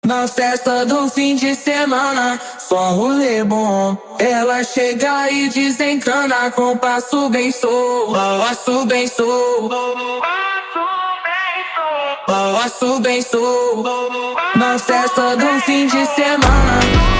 Na festa do fim de semana, só rolê bom. Ela chega e desencana com passo bem solto, passo bem solto, passo bem solto. Na festa do fim de semana.